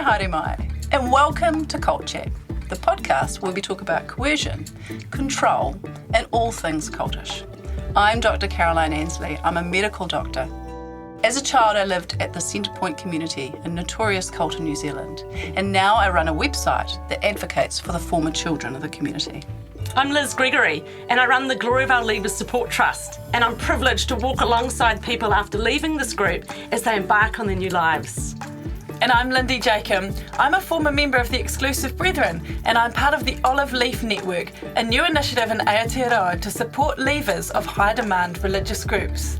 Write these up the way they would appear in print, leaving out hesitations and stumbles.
haere mai, and welcome to Cult Chat, the podcast where we talk about coercion, control, and all things cultish. I'm Dr. Caroline Ansley. I'm a medical doctor. As a child, I lived at the Centrepoint community, a notorious cult in New Zealand, and now I run a website that advocates for the former children of the community. I'm Liz Gregory, and I run the Gloriavale Leavers Support Trust, and I'm privileged to walk alongside people after leaving this group as they embark on their new lives. And I'm Lindy Jacob. I'm a former member of the Exclusive Brethren, and I'm part of the Olive Leaf Network, a new initiative in Aotearoa to support leavers of high-demand religious groups.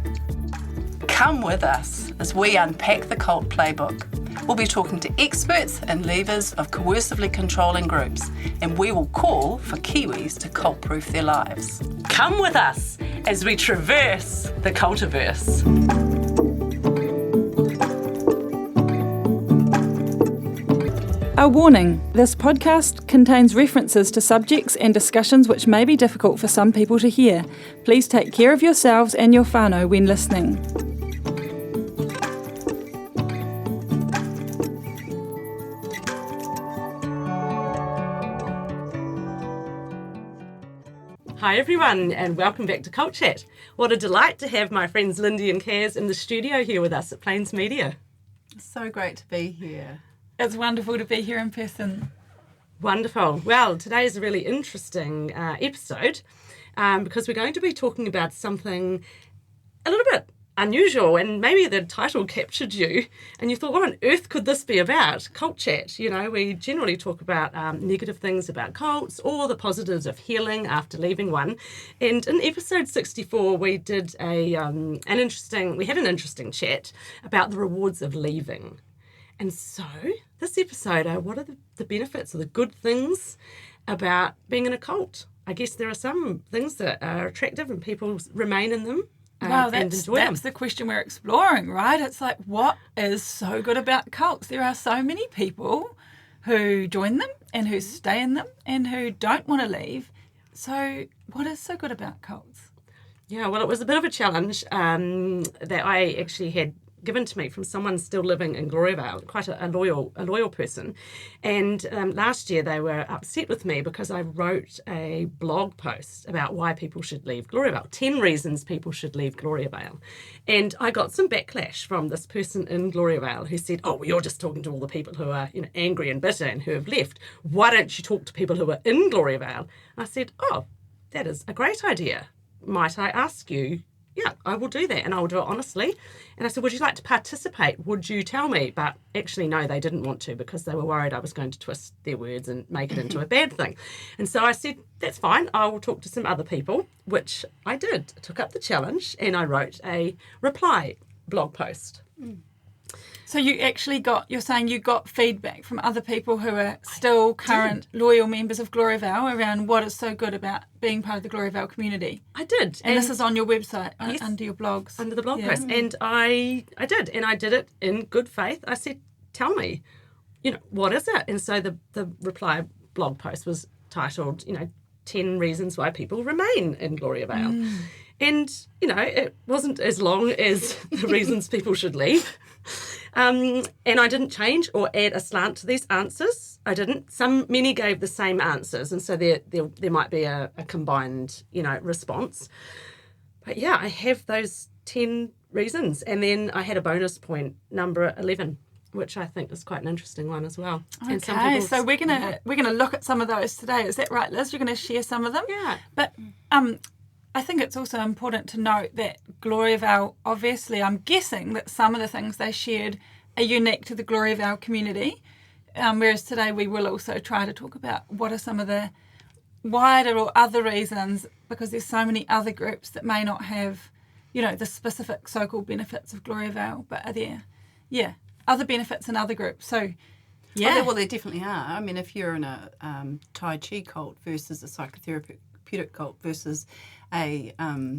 Come with us as we unpack the cult playbook. We'll be talking to experts and leavers of coercively controlling groups, and we will call for Kiwis to cult-proof their lives. Come with us as we traverse the cultiverse. A warning, this podcast contains references to subjects and discussions which may be difficult for some people to hear. Please take care of yourselves and your whānau when listening. Hi everyone, and welcome back to Cult Chat. What a delight to have my friends Lindy and Kaz in the studio here with us at Plains Media. It's so great to be here. It's wonderful to be here in person. Wonderful. Well, today is a really interesting episode because we're going to be talking about something a little bit unusual, and maybe the title captured you and you thought, what on earth could this be about? Cult Chat. You know, we generally talk about negative things about cults or the positives of healing after leaving one. And in episode 64, we did an interesting chat about the rewards of leaving. And so this episode, what are the benefits or the good things about being in a cult? I guess there are some things that are attractive and people remain in them. Wow, that's the question we're exploring, right? It's like, what is so good about cults? There are so many people who join them and who stay in them and who don't want to leave. So what is so good about cults? Yeah, well, it was a bit of a challenge that I actually had given to me from someone still living in Gloriavale, quite a loyal person. And last year they were upset with me because I wrote a blog post about why people should leave Gloriavale, 10 reasons people should leave Gloriavale. And I got some backlash from this person in Gloriavale who said, oh, well, you're just talking to all the people who are angry and bitter and who have left. Why don't you talk to people who are in Gloriavale? I said, oh, that is a great idea. Might I ask you? Yeah, I will do that, and I will do it honestly. And I said, would you like to participate? Would you tell me? But actually, no, they didn't want to because they were worried I was going to twist their words and make it into a bad thing. And so I said, that's fine. I will talk to some other people, which I did. I took up the challenge and I wrote a reply blog post. So you're saying you got feedback from other people who are still current loyal members of Gloriavale around what is so good about being part of the Gloriavale community. I did. And this is on your website, yes, under your blogs. Under the blog post. And I did. And I did it in good faith. I said, tell me, what is it? And so the reply blog post was titled, 10 reasons why people remain in Gloriavale. And, it wasn't as long as the reasons people should leave. And I didn't change or add a slant to these answers. I didn't. Many gave the same answers, and so there might be a combined, response. But yeah, I have those 10 reasons, and then I had a bonus point, number 11, which I think is quite an interesting one as well. Okay, and some people, so we're gonna look at some of those today. Is that right, Liz? You're going to share some of them? Yeah. But I think it's also important to note that Gloriavale, obviously, I'm guessing that some of the things they shared are unique to the Gloriavale community, whereas today we will also try to talk about what are some of the wider or other reasons, because there's so many other groups that may not have, the specific so-called benefits of Gloriavale, but are there, other benefits in other groups. So, yeah. Well, there definitely are. I mean, if you're in a Tai Chi cult versus a psychotherapeutic cult versus a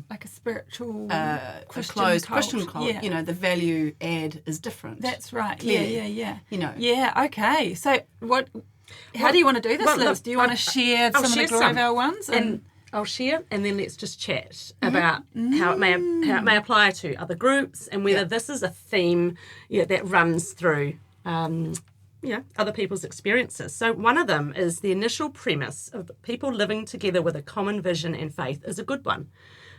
like a spiritual Christian closed cult. Christian cult, the value add is different. That's right. Clearly. Yeah. Yeah, okay. So how do you want to do this, Liz? Do you want to share some of the Gloriavale ones? And I'll share, and then let's just chat about how it may apply to other groups, and whether this is a theme that runs through other people's experiences. So one of them is the initial premise of people living together with a common vision and faith is a good one.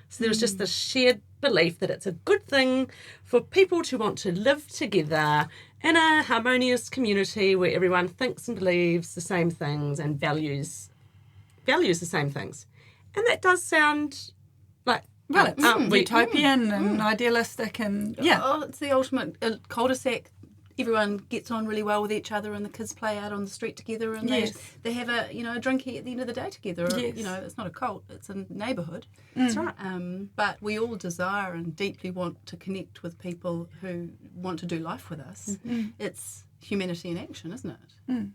So there was just this shared belief that it's a good thing for people to want to live together in a harmonious community where everyone thinks and believes the same things and values the same things. And that does sound like... Well, it's utopian and idealistic and, it's the ultimate cul-de-sac. Everyone gets on really well with each other and the kids play out on the street together and they have a drinky at the end of the day together. Yes. It's not a cult, it's a neighbourhood. That's right. But we all desire and deeply want to connect with people who want to do life with us. It's humanity in action, isn't it?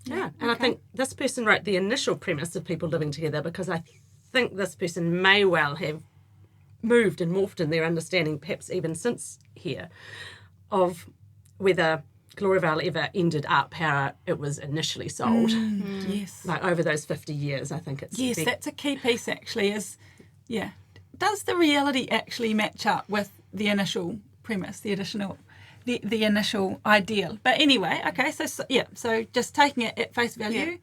Yeah, and I think this person wrote the initial premise of people living together because I think this person may well have moved and morphed in their understanding, perhaps even since here, of whether Gloriavale ever ended up how it was initially sold. Yes. Like over those 50 years, I think it's... Yes, that's a key piece actually is, does the reality actually match up with the initial premise, the initial ideal? But anyway, okay, so just taking it at face value,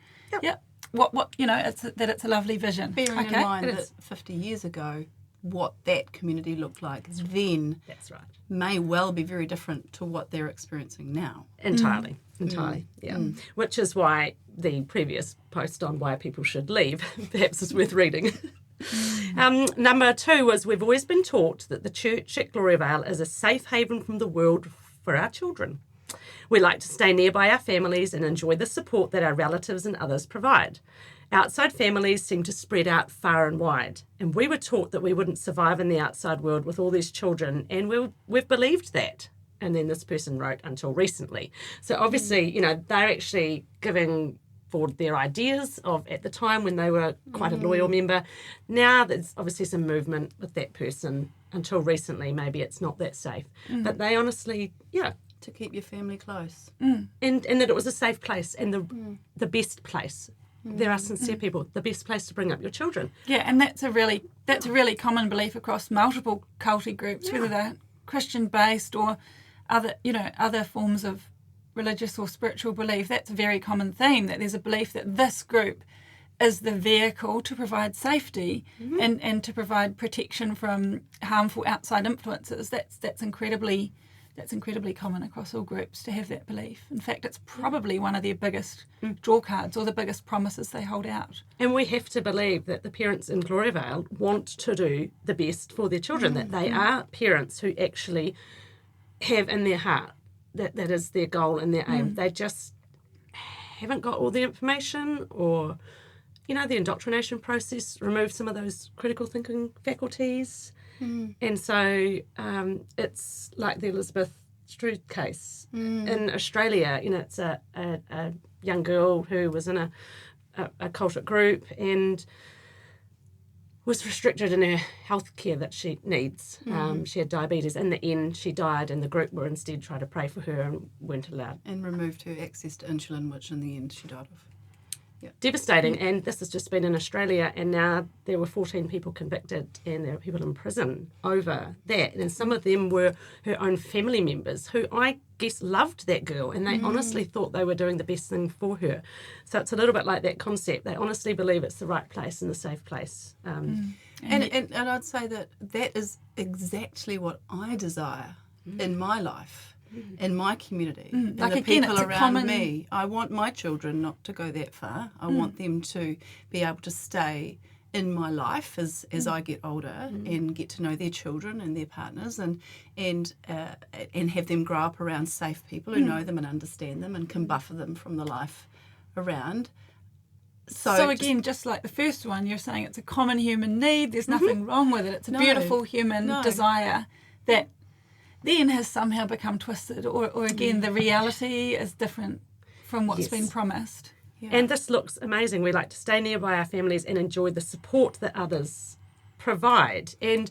what it's a lovely vision. Bearing in mind that 50 years ago, what that community looked like then That's right. may well be very different to what they're experiencing now. Entirely, yeah. Which is why the previous post on why people should leave perhaps is worth reading. Number 2 was we've always been taught that the church at Gloriavale is a safe haven from the world for our children. We like to stay nearby our families and enjoy the support that our relatives and others provide. Outside families seem to spread out far and wide, and we were taught that we wouldn't survive in the outside world with all these children, and we've believed that. And then this person wrote until recently. So obviously, they're actually giving forward their ideas of at the time when they were quite a loyal member. Now there's obviously some movement with that person. Until recently, maybe it's not that safe. But they honestly, To keep your family close. and that it was a safe place and the best place. There are sincere people, the best place to bring up your children. Yeah, and that's a really common belief across multiple culty groups, whether they're Christian based or other forms of religious or spiritual belief. That's a very common theme, that there's a belief that this group is the vehicle to provide safety and to provide protection from harmful outside influences. That's incredibly common across all groups to have that belief. In fact, it's probably one of their biggest draw cards or the biggest promises they hold out. And we have to believe that the parents in Gloriavale want to do the best for their children, that they are parents who actually have in their heart that is their goal and their aim. They just haven't got all the information, or, the indoctrination process removed some of those critical thinking faculties. And so it's like the Elizabeth Struhs case in Australia. It's a young girl who was in a cultic group and was restricted in her health care that she needs. She had diabetes. In the end, she died, and the group were instead trying to pray for her and weren't allowed. And removed her access to insulin, which in the end she died of. Devastating. And this has just been in Australia, and now there were 14 people convicted and there are people in prison over that. And some of them were her own family members who I guess loved that girl, and they honestly thought they were doing the best thing for her. So it's a little bit like that concept. They honestly believe it's the right place and the safe place. And I'd say that is exactly what I desire in my life. In my community, and like the again, people it's around me. I want my children not to go that far. I want them to be able to stay in my life as I get older and get to know their children and their partners, and have them grow up around safe people who know them and understand them and can buffer them from the life around. So again, just like the first one, you're saying it's a common human need. There's nothing wrong with it. It's a beautiful human desire that then has somehow become twisted, or again, the reality is different from what's been promised. Yeah. And this looks amazing. We like to stay nearby our families and enjoy the support that others provide. And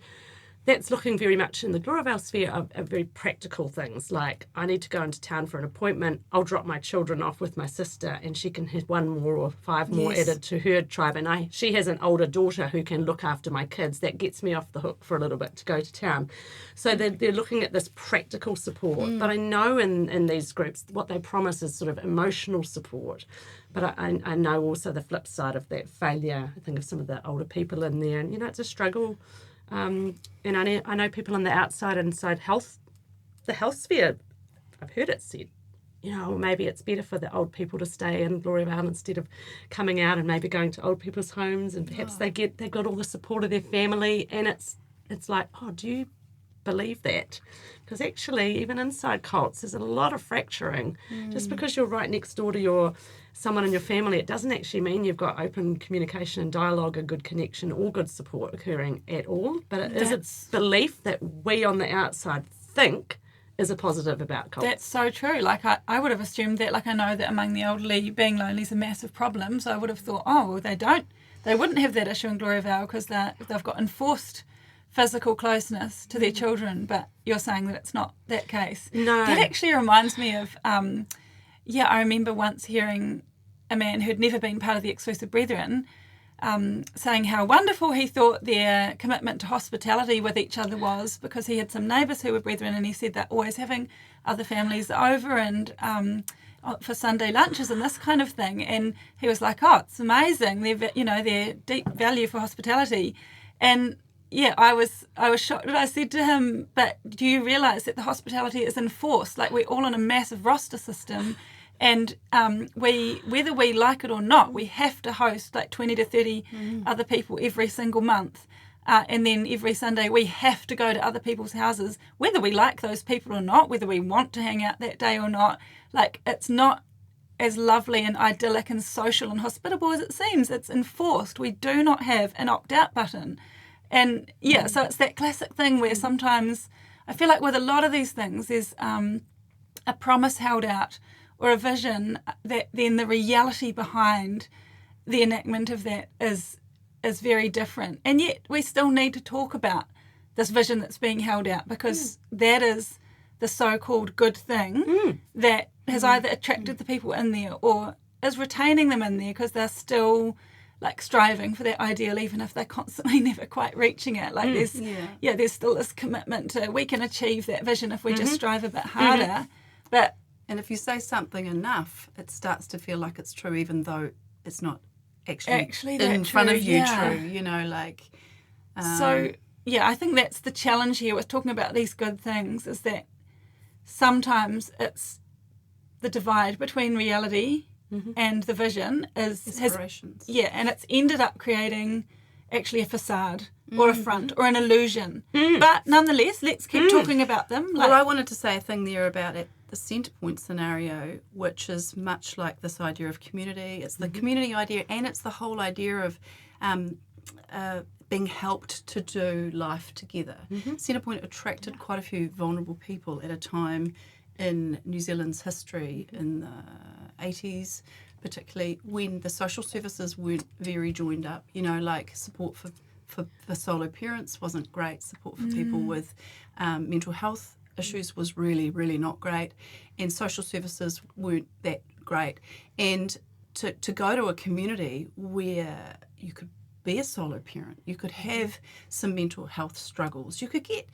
that's looking very much in the Gloriavale sphere of very practical things, like I need to go into town for an appointment, I'll drop my children off with my sister and she can have 1 more or 5 more Yes. added to her tribe, and she has an older daughter who can look after my kids. That gets me off the hook for a little bit to go to town. So they're looking at this practical support. But I know in these groups what they promise is sort of emotional support. But I know also the flip side of that failure. I think of some of the older people in there, and it's a struggle. And I know people on the outside and inside the health sphere, I've heard it said, maybe it's better for the old people to stay in Gloriavale instead of coming out and maybe going to old people's homes, and perhaps they got all the support of their family, and it's like, do you believe that? Because actually, even inside cults, there's a lot of fracturing. Just because you're right next door to someone in your family, it doesn't actually mean you've got open communication and dialogue, a good connection, or good support occurring at all. But it is a belief that we on the outside think is a positive about cults. That's so true. Like I would have assumed that, like I know that among the elderly, being lonely is a massive problem. So I would have thought, they wouldn't have that issue in Gloriavale because they've got enforced physical closeness to their children. But you're saying that it's not that case. No. That actually reminds me of, I remember once hearing a man who'd never been part of the Exclusive Brethren saying how wonderful he thought their commitment to hospitality with each other was, because he had some neighbours who were brethren, and he said they're always having other families over and for Sunday lunches and this kind of thing. And he was like, it's amazing, their deep value for hospitality. And I was shocked, and I said to him, but do you realise that the hospitality is enforced? Like, we're all on a massive roster system, and whether we like it or not, we have to host like 20 to 30 other people every single month. And then every Sunday we have to go to other people's houses, whether we like those people or not, whether we want to hang out that day or not. Like, it's not as lovely and idyllic and social and hospitable as it seems. It's enforced. We do not have an opt-out button. And so it's that classic thing where sometimes I feel like with a lot of these things there's a promise held out or a vision that then the reality behind the enactment of that is very different. And yet we still need to talk about this vision that's being held out, because that is the so-called good thing that has either attracted the people in there or is retaining them in there because they're still like striving for that ideal, even if they're constantly never quite reaching it. Like there's still this commitment to, we can achieve that vision if we just strive a bit harder. And if you say something enough, it starts to feel like it's true, even though it's not actually in front of you true, like... I think that's the challenge here with talking about these good things, is that sometimes it's the divide between reality and the vision aspirations. And it's ended up creating actually a facade or a front or an illusion. But nonetheless, let's keep talking about them. Well, I wanted to say a thing there about it, the Centrepoint scenario, which is much like this idea of community. It's the community idea, and it's the whole idea of being helped to do life together. Centrepoint attracted quite a few vulnerable people at a time in New Zealand's history in the 80s, particularly when the social services weren't very joined up. Like support for solo parents wasn't great. Support for people with mental health issues was really, really not great. And social services weren't that great. And to go to a community where you could be a solo parent, you could have some mental health struggles, you could get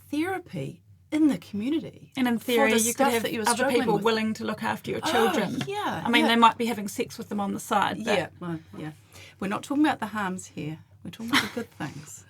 therapy in the community. And in theory, you could have other people willing to look after your children. I mean, they might be having sex with them on the side. But... We're not talking about the harms here. We're talking about the good things.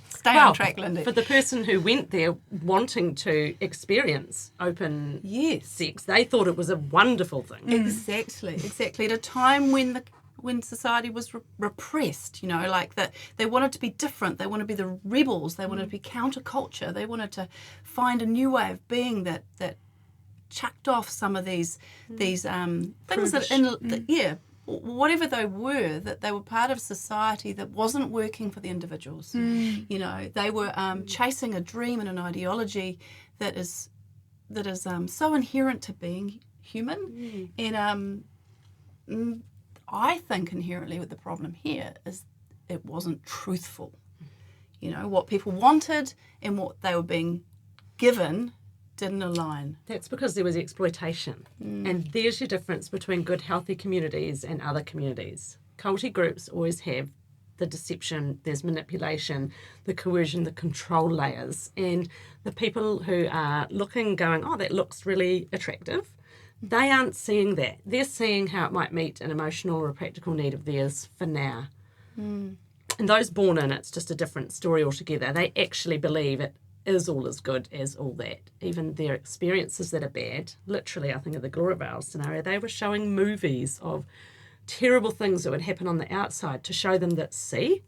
Stay on track, Lindy. For the person who went there wanting to experience open sex, they thought it was a wonderful thing. Exactly. At a time when society was repressed, like that they wanted to be different, they wanted to be the rebels, they wanted to be counterculture, they wanted to find a new way of being that chucked off some of these things that whatever they were, that they were part of society that wasn't working for the individuals. They were chasing a dream and an ideology that is so inherent to being human. And I think inherently with the problem here is it wasn't truthful. You know, what people wanted and what they were being given didn't align. That's because there was exploitation. And there's your difference between good, healthy communities and other communities. Culty groups always have the deception, there's manipulation, the coercion, the control layers. And the people who are looking, going, oh, that looks really attractive, they aren't seeing that. They're seeing how it might meet an emotional or a practical need of theirs for now. And those born in, it's just a different story altogether. They actually believe it is all as good as all that. Even their experiences that are bad, literally, I think of the Gloriavale scenario, they were showing movies of terrible things that would happen on the outside to show them that, see,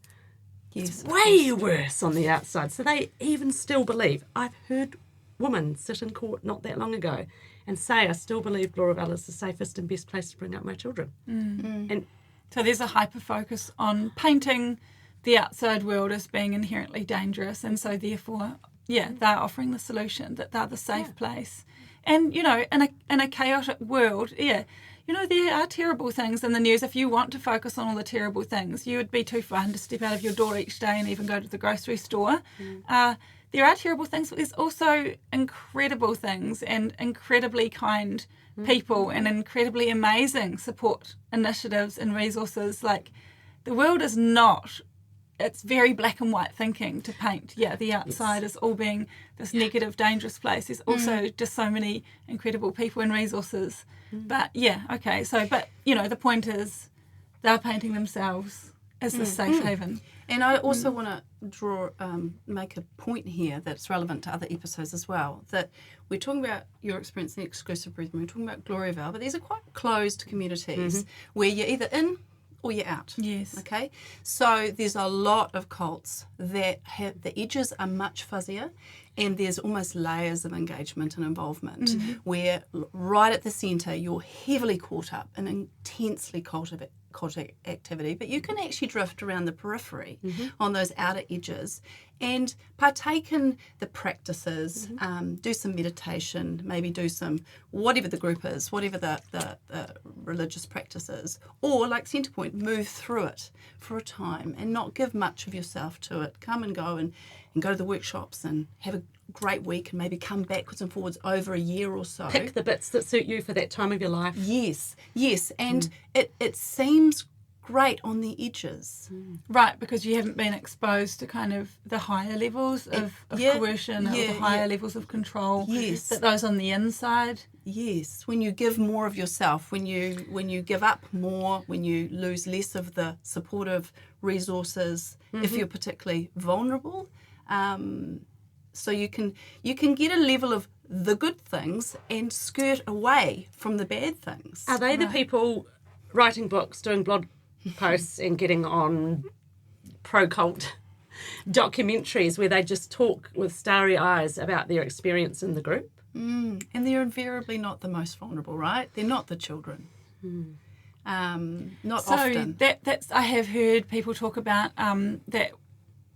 it's way worse on the outside. So they even still believe. I've heard women sit in court not that long ago and say, I still believe Gloriavale is the safest and best place to bring up my children. And so there's a hyper focus on painting the outside world as being inherently dangerous, and so therefore, they're offering the solution, that they're the safe place. And, you know, in a chaotic world, you know, there are terrible things in the news. If you want to focus on all the terrible things, you would be too frightened to step out of your door each day and even go to the grocery store. There are terrible things, but there's also incredible things and incredibly kind people and incredibly amazing support initiatives and resources. Like, the world is not, it's very black and white thinking to paint. The outside is all being this negative, dangerous place. There's also just so many incredible people and resources. But but you know, the point is they're painting themselves as the safe haven. And I also want to make a point here that's relevant to other episodes as well, that we're talking about your experience in exclusive brethren, we're talking about Gloriavale, but these are quite closed communities where you're either in or you're out. Yes. Okay? So there's a lot of cults that have, the edges are much fuzzier, and there's almost layers of engagement and involvement where right at the centre you're heavily caught up in intensely cultic activity, but you can actually drift around the periphery on those outer edges and partake in the practices, do some meditation, maybe do some, whatever the group is, whatever the religious practice is, or like Centrepoint, move through it for a time and not give much of yourself to it. Come and go and go to the workshops and have a great week and maybe come backwards and forwards over a year or so. Pick the bits that suit you for that time of your life. Yes. And it seems great on the edges. Right, because you haven't been exposed to kind of the higher levels of coercion or the higher levels of control. Yes. That those on the inside. Yes, when you give more of yourself, when you give up more, when you lose less of the supportive resources, if you're particularly vulnerable, so you can get a level of the good things and skirt away from the bad things. Are they the people writing books, doing blog posts and getting on pro-cult documentaries where they just talk with starry eyes about their experience in the group? And they're invariably not the most vulnerable, right? They're not the children. Not often. That's I have heard people talk about that.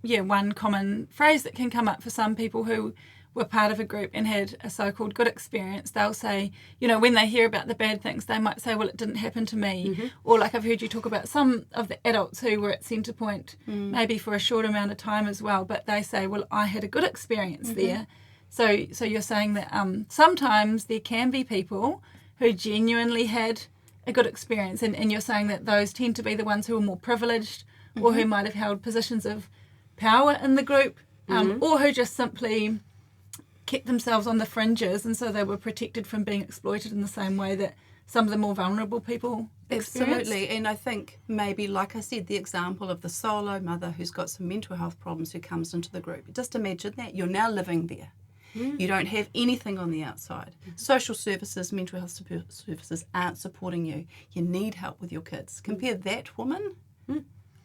One common phrase that can come up for some people who were part of a group and had a so-called good experience, they'll say, you know, when they hear about the bad things, they might say, well, it didn't happen to me. Or like I've heard you talk about some of the adults who were at Centrepoint maybe for a short amount of time as well, but they say, well, I had a good experience there. So you're saying that sometimes there can be people who genuinely had a good experience, and you're saying that those tend to be the ones who are more privileged or who might have held positions of power in the group, or who just simply kept themselves on the fringes, and so they were protected from being exploited in the same way that some of the more vulnerable people experienced. Absolutely, and I think maybe, like I said, the example of the solo mother who's got some mental health problems who comes into the group. Just imagine that. You're now living there. You don't have anything on the outside. Social services, mental health services aren't supporting you. You need help with your kids. Compare that woman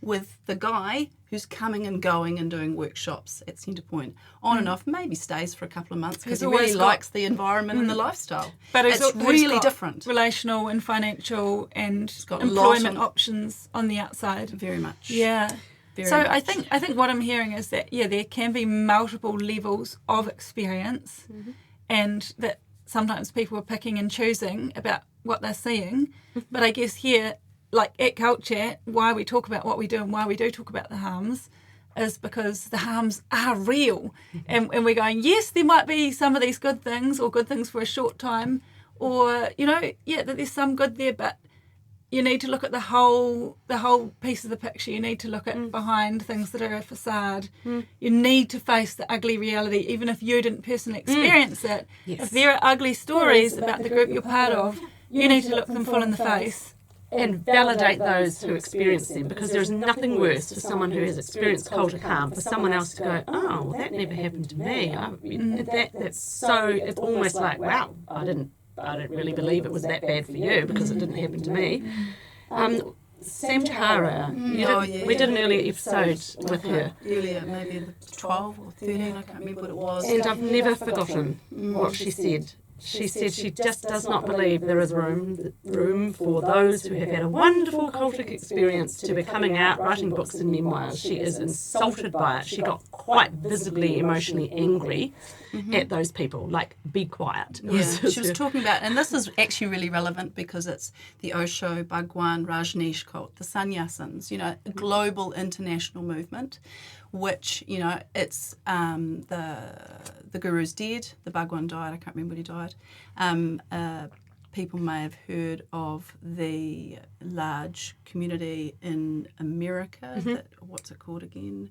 with the guy who's coming and going and doing workshops at Centrepoint on and off, maybe stays for a couple of months because he really likes the environment and the lifestyle. But it's really different. Relational and financial and got employment options on the outside. Very much. Yeah. Very so much. I think what I'm hearing is that there can be multiple levels of experience, and that sometimes people are picking and choosing about what they're seeing. But I guess here, like at Culture, why we talk about what we do and why we do talk about the harms, is because the harms are real. And we're going, yes, there might be some of these good things or good things for a short time, or, that there's some good there, but you need to look at the whole piece of the picture. You need to look at behind things that are a facade. You need to face the ugly reality, even if you didn't personally experience it. Yes. If there are ugly stories about the group you're part of, you need to look them full in the face. And validate those who experience them, because there is nothing worse for someone who has experienced cultic harm for someone else to go, oh, well, that never happened to me. That's so, it's almost like, wow, I didn't really believe it was that bad for you because it didn't happen to me. Sam Jahara, we did an earlier episode with her. Earlier, maybe 12 or 13, I can't remember what it was. And I've never forgotten what she said. She said she just does not believe there is room for those who have had a wonderful cultic experience to be coming out, writing books and memoirs. She is insulted by it. She got quite visibly emotionally angry at those people, like, be quiet. Yeah, she was talking about, and this is actually really relevant because it's the Osho, Bhagwan, Rajneesh cult, the sannyasins, a global international movement, which, it's the guru's dead, the Bhagwan died, I can't remember when he died. People may have heard of the large community in America, what's it called again?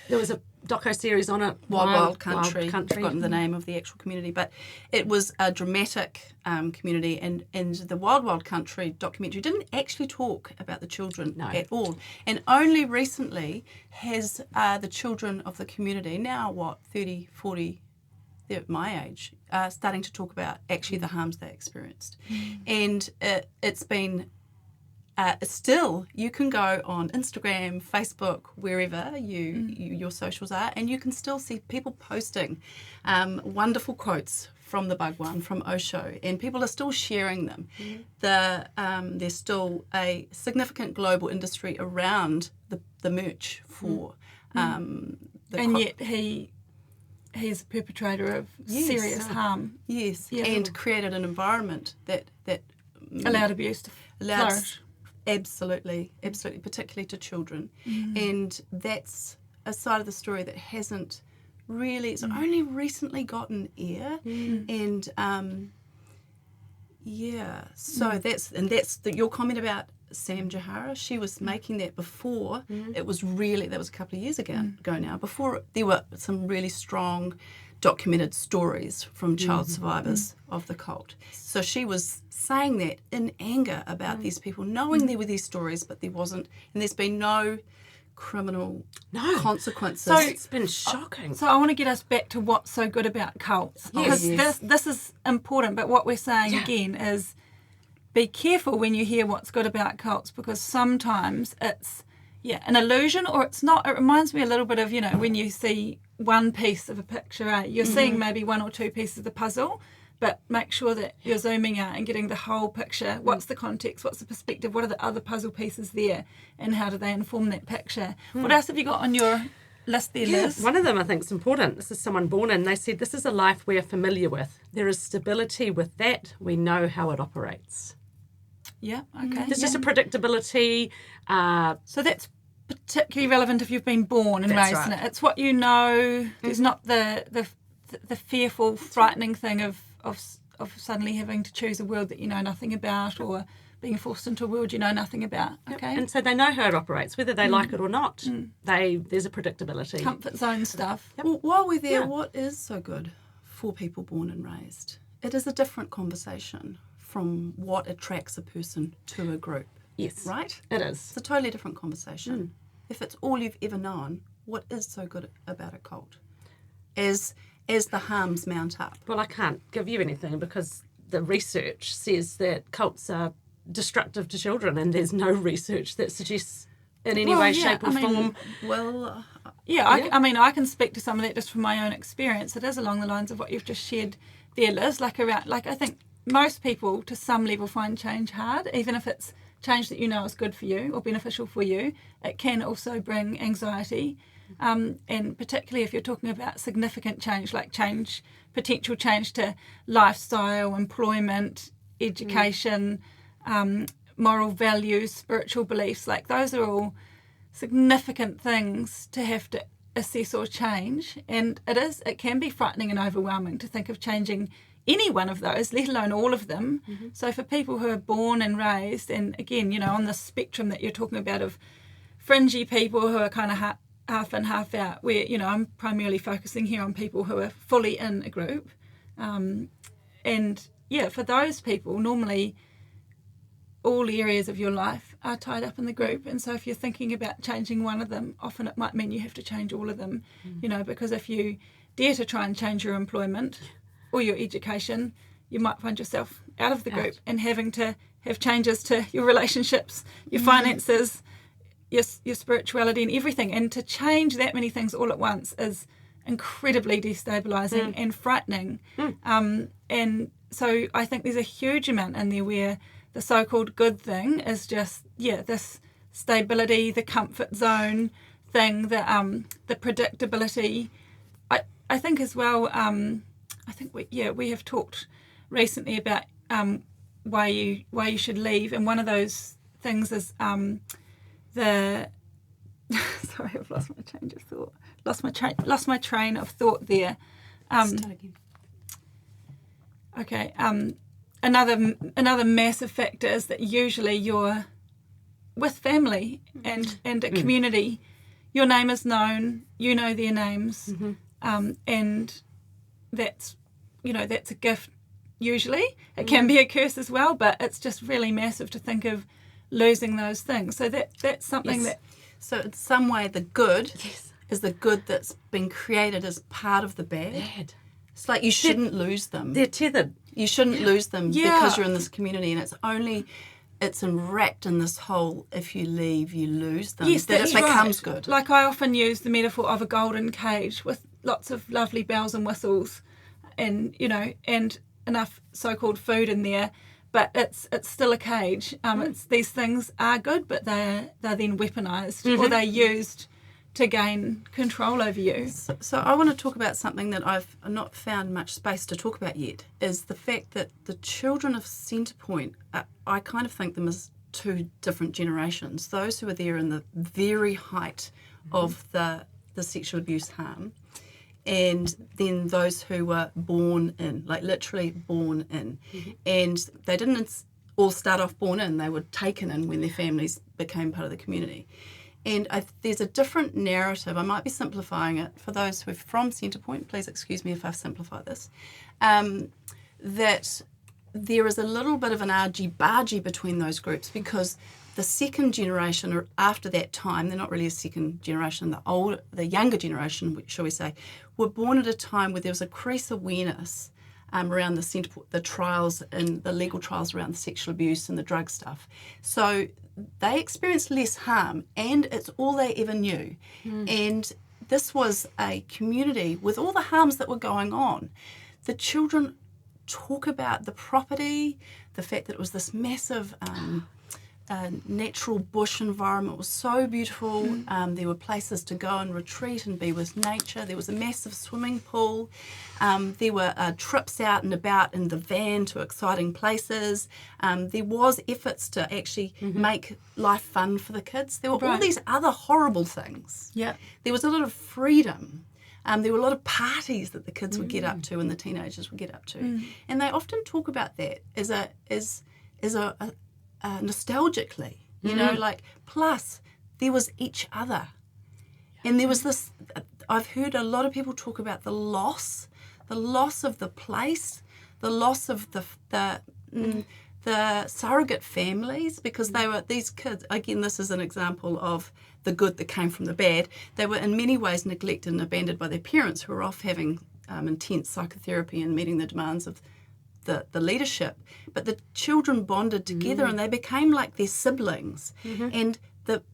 There was a doco-series on it, Wild Country. I've forgotten the name of the actual community, but it was a dramatic community, and the Wild Country documentary didn't actually talk about the children at all. And only recently has the children of the community, now 30, 40, they're at my age, starting to talk about actually the harms they experienced. And it's been... still, you can go on Instagram, Facebook, wherever your socials are, and you can still see people posting wonderful quotes from the Bhagwan, from Osho, and people are still sharing them. There's still a significant global industry around the merch for yet he's a perpetrator of serious harm. Yes, and created an environment that allowed abuse to flourish. Absolutely, particularly to children. And that's a side of the story that hasn't really, it's only recently gotten air. And so that's your comment about Sam Jahara. She was making that before it was really, that was a couple of years ago now, before there were some really strong documented stories from child survivors of the cult. So she was saying that in anger about these people, knowing there were these stories, but there wasn't, and there's been no criminal consequences. So it's been shocking. So I want to get us back to what's so good about cults. Because this is important, but what we're saying again is be careful when you hear what's good about cults, because sometimes it's an illusion, or it's not. It reminds me a little bit of, when you see one piece of a picture, you're seeing maybe one or two pieces of the puzzle, but make sure that you're zooming out and getting the whole picture. What's the context? What's the perspective? What are the other puzzle pieces there? And how do they inform that picture? What else have you got on your list there, Liz? One of them I think is important. This is someone born in. They said, this is a life we're familiar with. There is stability with that. We know how it operates. Yeah, okay. There's just a predictability. So that's particularly relevant if you've been born and raised in it. It's what you know. There's not the fearful, frightening thing of suddenly having to choose a world that you know nothing about, or being forced into a world you know nothing about. Okay. And so they know how it operates, whether they like it or not. There's a predictability. Comfort zone stuff. Well, while we're there, what is so good for people born and raised? It is a different conversation from what attracts a person to a group. Yes. Right? It is. It's a totally different conversation. If it's all you've ever known, what is so good about a cult? As the harms mount up. Well, I can't give you anything because the research says that cults are destructive to children, and there's no research that suggests in any way, shape or form. Well, I can speak to some of that just from my own experience. It is along the lines of what you've just shared there, Liz. I think most people to some level find change hard, even if it's change that you know is good for you or beneficial for you. It can also bring anxiety, and particularly if you're talking about significant change, like potential change to lifestyle, employment, education, moral values, spiritual beliefs. Like those are all significant things to have to assess or change, and it can be frightening and overwhelming to think of changing any one of those, let alone all of them. So for people who are born and raised, and again, you know, on the spectrum that you're talking about of fringy people who are kind of half in, half out, where, you know, I'm primarily focusing here on people who are fully in a group. And yeah, for those people, normally all areas of your life are tied up in the group. And so if you're thinking about changing one of them, often it might mean you have to change all of them, you know, because if you dare to try and change your employment or your education, you might find yourself out of the group and having to have changes to your relationships, your finances, your spirituality and everything. And to change that many things all at once is incredibly destabilising and frightening. And so I think there's a huge amount in there where the so-called good thing is just, this stability, the comfort zone thing, the predictability. I think as well, I think we have talked recently about why you should leave, and one of those things is sorry, I've lost my change of thought. Lost my train of thought there. Start again. Okay. Another massive factor is that usually you're with family and a community. Your name is known. You know their names, and that's a gift. Usually, it can be a curse as well, but it's just really massive to think of losing those things. So that's something that. So in some way, the good is the good that's been created as part of the bad. It's like you shouldn't lose them. They're tethered. You shouldn't lose them because you're in this community, and it's enwrapped in this whole, if you leave, you lose them. Yes, that that's it becomes right. good. Like I often use the metaphor of a golden cage with lots of lovely bells and whistles and, you know, and enough so-called food in there, but it's still a cage. It's these things are good, but they're then weaponized or they're used to gain control over you. So I want to talk about something that I've not found much space to talk about yet, is the fact that the children of Centrepoint, I kind of think them as two different generations. Those who were there in the very height of the sexual abuse harm, and then those who were born in, like literally born in. And they didn't all start off born in, they were taken in when their families became part of the community. And there's a different narrative. I might be simplifying it. For those who are from Centrepoint, please excuse me if I've simplified this, that there is a little bit of an argy-bargy between those groups, because the second generation, or after that time, they're not really a second generation, the younger generation, shall we say, were born at a time where there was increased awareness around the trials and the legal trials around the sexual abuse and the drug stuff. So they experienced less harm, and it's all they ever knew. And this was a community with all the harms that were going on. The children talk about the property, the fact that it was this massive natural bush environment. Was so beautiful. There were places to go and retreat and be with nature. There was a massive swimming pool. There were trips out and about in the van to exciting places. There was efforts to actually make life fun for the kids. There were all these other horrible things. Yeah. There was a lot of freedom. There were a lot of parties that the kids would get up to and the teenagers would get up to. And they often talk about that as a nostalgically, you know, like, plus there was each other. And there was this, I've heard a lot of people talk about the loss of the place, the loss of the surrogate families, because they were, these kids, again, this is an example of the good that came from the bad. They were in many ways neglected and abandoned by their parents, who were off having intense psychotherapy and meeting the demands of the leadership. But the children bonded together and they became like their siblings. And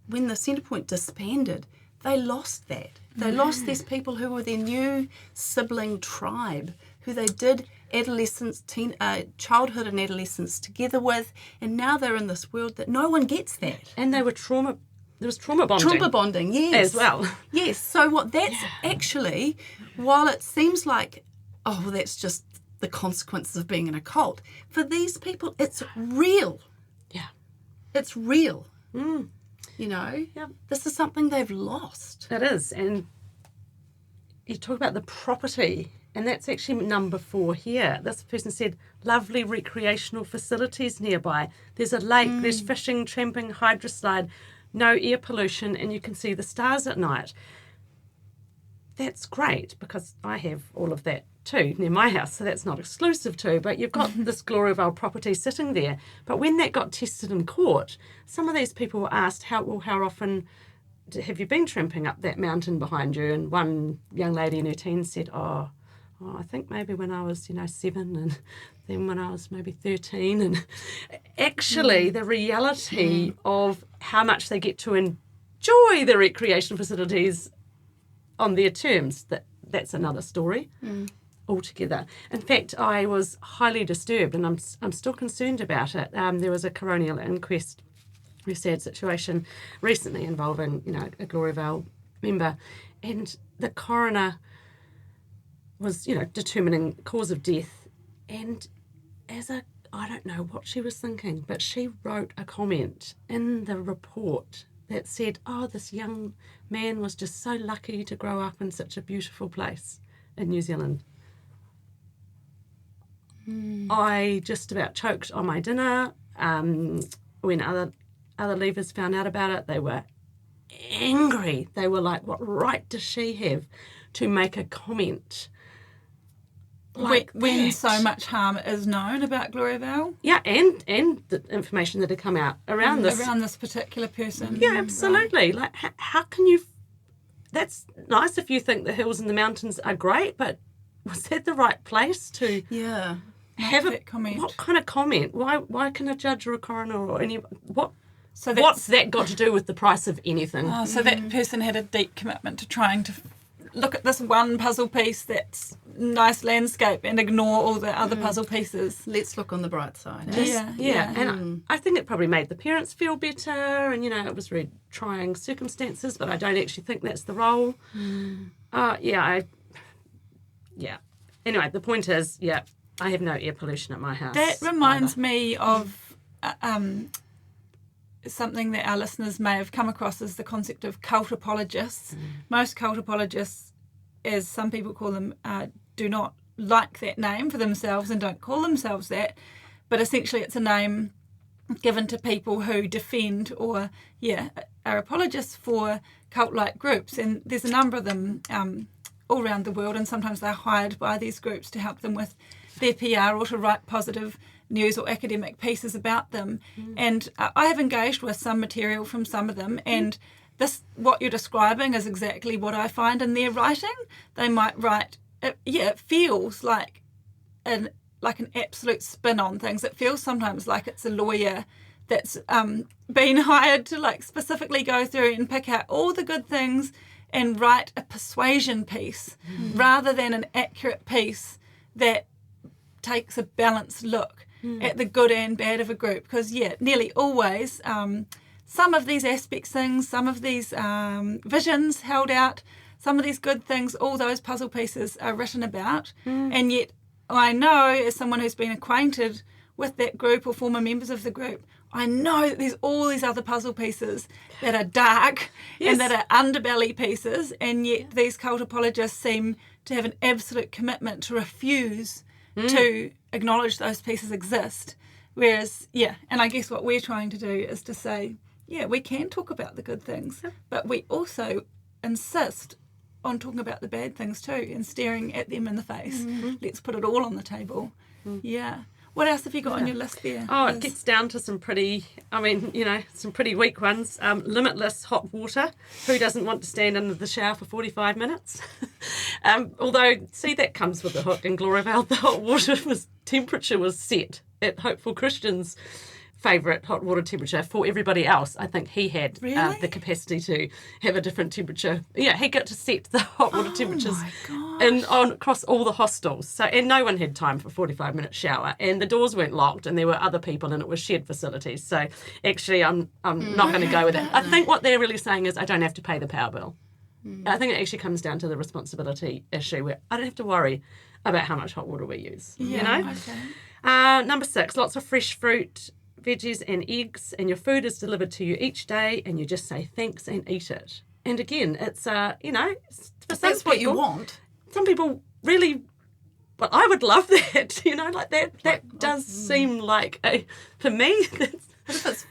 when the Centrepoint disbanded, they lost that. They lost these people who were their new sibling tribe, who they did childhood and adolescence together with, and now they're in this world that no one gets that. And they were there was trauma bonding. Trauma bonding, yes. As well. Yes, so what that's actually, while it seems like, oh, well, that's just the consequences of being in a cult, for these people, it's real. Yeah. It's real. You know, Yeah. this is something they've lost. It is. And you talk about the property, and that's actually number 4 here. This person said, lovely recreational facilities nearby. There's a lake, there's fishing, tramping, hydroslide, no air pollution, and you can see the stars at night. That's great, because I have all of that too near my house, so that's not exclusive to, but you've got this Gloriavale property sitting there. But when that got tested in court, some of these people were asked, how often have you been tramping up that mountain behind you? And one young lady in her teens said, oh, I think maybe when I was, 7, and then when I was maybe 13. And actually the reality of how much they get to enjoy the recreation facilities on their terms, that's another story altogether. In fact, I was highly disturbed, and I'm still concerned about it. There was a coronial inquest, a sad situation recently involving, a Gloriavale member, and the coroner was, determining cause of death. And I don't know what she was thinking, but she wrote a comment in the report that said, oh, this young man was just so lucky to grow up in such a beautiful place in New Zealand. I just about choked on my dinner. When other leavers found out about it, they were angry. They were like, what right does she have to make a comment like when that? so much harm is known about Gloriavale? Yeah, and the information that had come out around this particular person. Yeah, absolutely. Right. Like, how can you... That's nice if you think the hills and the mountains are great, but was that the right place to... Yeah. Have that comment. What kind of comment? Why can a judge or a coroner or any... So what's that got to do with the price of anything? Oh, so that person had a deep commitment to trying to look at this one puzzle piece that's nice landscape and ignore all the other puzzle pieces. Let's look on the bright side. Yeah. And I think it probably made the parents feel better, and it was very trying circumstances, but I don't actually think that's the role. Anyway, the point is, I have no air pollution at my house. That reminds me of something that our listeners may have come across, is the concept of cult apologists. Most cult apologists, as some people call them, do not like that name for themselves and don't call themselves that, but essentially it's a name given to people who defend or are apologists for cult-like groups, and there's a number of them all around the world, and sometimes they're hired by these groups to help them with their PR or to write positive news or academic pieces about them. And I have engaged with some material from some of them, and this, what you're describing, is exactly what I find in their writing. They might write, it feels like an absolute spin on things. It feels sometimes like it's a lawyer that's been hired to specifically go through and pick out all the good things and write a persuasion piece rather than an accurate piece that takes a balanced look at the good and bad of a group. Because nearly always some of these aspects things, some of these visions held out, some of these good things, all those puzzle pieces are written about. And yet I know, as someone who's been acquainted with that group or former members of the group, I know that there's all these other puzzle pieces that are dark and that are underbelly pieces, and yet these cult apologists seem to have an absolute commitment to refuse to acknowledge those pieces exist. Whereas, and I guess what we're trying to do is to say, we can talk about the good things, but we also insist on talking about the bad things too and staring at them in the face. Let's put it all on the table. What else have you got on your list there? Oh, it gets down to some pretty, some pretty weak ones. Limitless hot water. Who doesn't want to stand under the shower for 45 minutes? Although, see, that comes with the hook. In Gloriavale, the hot water temperature was set at Hopeful Christian's favourite hot water temperature. For everybody else, I think he had the capacity to have a different temperature. He got to set the hot water temperatures across all the hostels. So, and no one had time for a 45-minute shower, and the doors weren't locked, and there were other people, and it was shared facilities. So actually, I'm not going to go with it. I think what they're really saying is I don't have to pay the power bill. I think it actually comes down to the responsibility issue, where I don't have to worry about how much hot water we use. Okay. Number 6, lots of fresh fruit, veggies and eggs, and your food is delivered to you each day, and you just say thanks and eat it. And again, it's, for If some that's what you people, want. some people really, but I would love that, like that does seem like for me,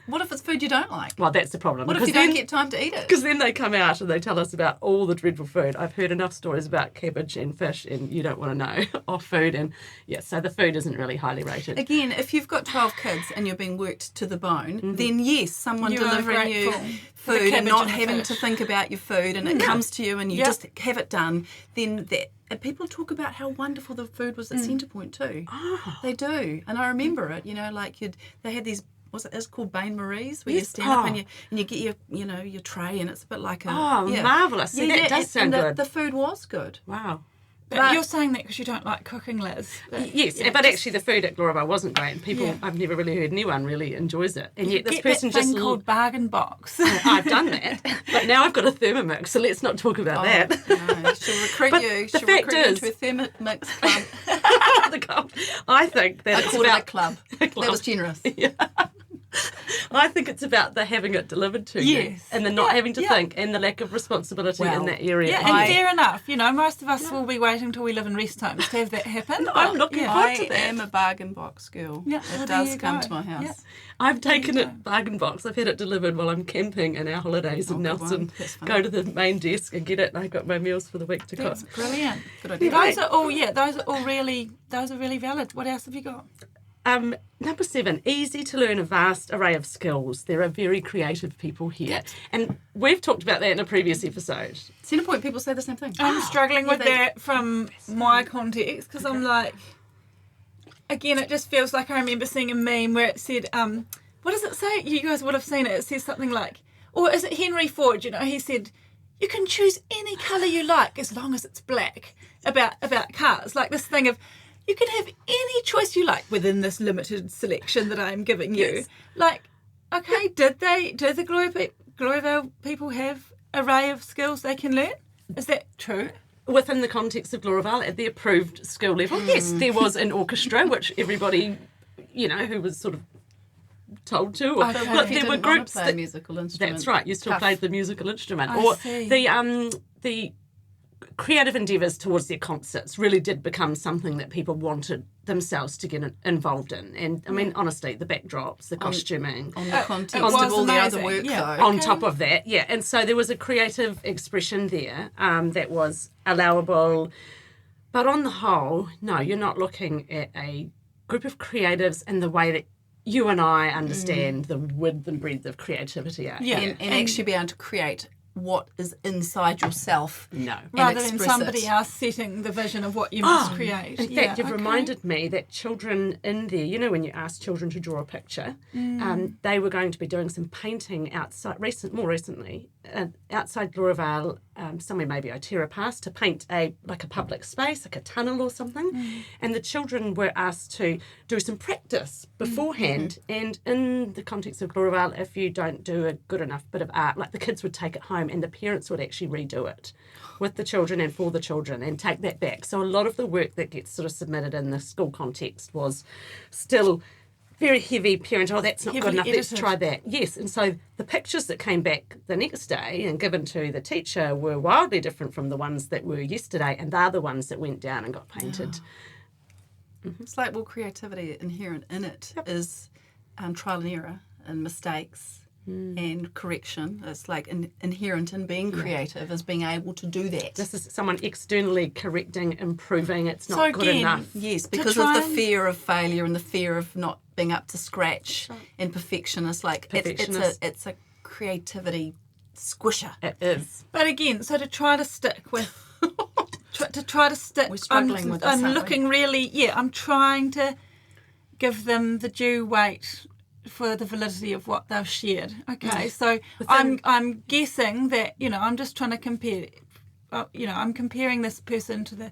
What if it's food you don't like? well, that's the problem. What if you don't get time to eat it? Because then they come out and they tell us about all the dreadful food. I've heard enough stories about cabbage and fish, and you don't want to know, of food. And so the food isn't really highly rated. Again, if you've got 12 kids and you're being worked to the bone, then yes, someone You are delivering you grateful for the food and cabbage not and the having fish. to think about your food and it comes to you and you just have it done, then that. And people talk about how wonderful the food was at Centrepoint too. Oh. They do. And I remember it, they had these, it's called Bain Marie's, where you stand up and you get your tray, and it's a bit like a... Oh, marvellous. See, that does sound good. The food was good. Wow. But you're saying that because you don't like cooking, Liz. Yes, but actually the food at Gloriavale wasn't great. And people, I've never really heard anyone really enjoys it. And yet this person that thing just... called bargain box. I've done that. But now I've got a Thermomix, so let's not talk about that. No, she'll recruit But you. the She'll fact recruit you is- into a Thermomix club. I think that I it's called it about... a club. That was generous. I think it's about the having it delivered to you. Yes. And the not having to think, and the lack of responsibility in that area. Yeah, and fair enough. Most of us will be waiting till we live in rest homes to have that happen. I'm looking forward to I that. am a bargain box girl. Yeah, It well, does there you come go. to my house. Yeah. I've taken it bargain box. I've had it delivered while I'm camping in our holidays in good Nelson. one. That's fun. Go to the main desk and get it, and I've got my meals for the week to cook. That's brilliant. Good idea. Those are really valid. What else have you got? Number 7, easy to learn a vast array of skills. There are very creative people here. And we've talked about that in a previous episode. Centrepoint people say the same thing. I'm struggling with they- that from my context because I'm like, again, it just feels like I remember seeing a meme where it said, what does it say? You guys would have seen it. It says something like, or is it Henry Ford? He said, you can choose any colour you like as long as it's black, about cars. Like this thing of, you can have any choice you like within this limited selection that I'm giving you. Yes. Like, okay, did the Gloriavale people have an array of skills they can learn? Is that true? Within the context of Gloriavale, at the approved school level, yes, there was an orchestra, which everybody, who was sort of told to. Or, Okay. but If you there were didn't want groups to play a musical instrument. That's right. You still tough. played the musical instrument. I or see. the creative endeavours towards their concerts really did become something that people wanted themselves to get involved in. And I mean, honestly, the backdrops, the costuming. On the context was of all the other amazing. work, Yeah. though. On top of that, and so there was a creative expression there that was allowable. But on the whole, no, you're not looking at a group of creatives in the way that you and I understand the width and breadth of creativity are. Yeah. And actually be able to create what is inside yourself. No. Rather than express somebody it. else setting the vision of what you must create. In fact, you've reminded me that children in there, when you ask children to draw a picture, they were going to be doing some painting outside, more recently, outside Gloriavale, somewhere maybe Otera Pass, to paint a public space, like a tunnel or something. And the children were asked to do some practice beforehand. And in the context of Gloriavale, if you don't do a good enough bit of art, the kids would take it home and the parents would actually redo it with the children and for the children and take that back. So a lot of the work that gets sort of submitted in the school context was still very heavy parent, that's not good Heavily enough, let's edited. try that. Yes, and so the pictures that came back the next day and given to the teacher were wildly different from the ones that were yesterday, and they're the ones that went down and got painted. It's like, creativity inherent in it is trial and error and mistakes and correction. It's like inherent in being creative is being able to do that. This is someone externally correcting, improving, it's not good again, enough. Yes, because of the fear of failure and the fear of not being up to scratch and perfection. It's like it's a creativity squisher. It is. But again, so to try to stick with... We're struggling with this, I'm aren't we? looking really... I'm trying to give them the due weight for the validity of what they've shared. Okay, so I'm guessing that, I'm just trying to compare, I'm comparing this person to the